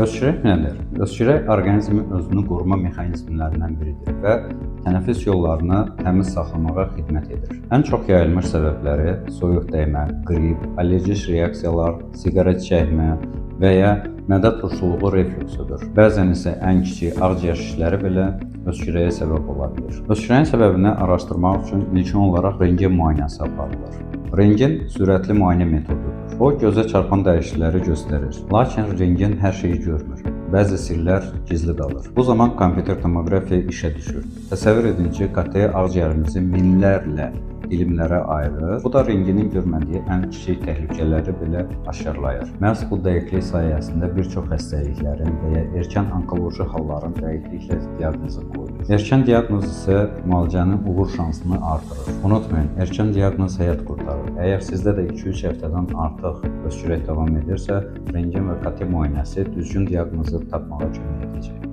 Öskürək nədir? Öskürək orqanizmin özünü qoruma mexanizmlərindən biridir və tənəffüs yollarını təmiz saxlamağa xidmət edir. Ən çox yayılmış səbəbləri soyuq dəymə, qrip, allergik reaksiyalar, siqaret çəkmə və ya mədə turşuluğu reflüksudur. Bəzən isə ən kiçik ağciyər şişləri belə öskürəyə səbəb ola bilir. Öskürəyin səbəbini araşdırmaq üçün ilkin olaraq rentgen müayinəsi aparılır. Rentgen sürətli müayinə metodudur. O, gözə çarpan dəyişiklikləri göstərir. Lakin rentgen hər şeyi görmür. Bəzi sirlər gizli qalır. Bu zaman kompüter tomoqrafiya işə düşür. Təsəvvür edin ki, KT ağciyərimizi minlərlə dilimlərə ayırır. Bu da rentgenin görmədiyi ən kiçik təhlükələri belə aşkarlayır. Məhz bu dəqiqlik sayəsində bir çox xəstəliklərin və ya erkən onkoloji halların dəqiqliklə diaqnozu qoyulur. Erkən diaqnoz isə müalicənin uğur şansını artırır. Unutmayın, erkən diaqnoz həyat qurtarır. Əgər sizdə də 2-3 həftədən artıq öskürək davam edirsə, rentgen və KT müayinəsi düzgün diaqnozu tapmağa kömək edəcək.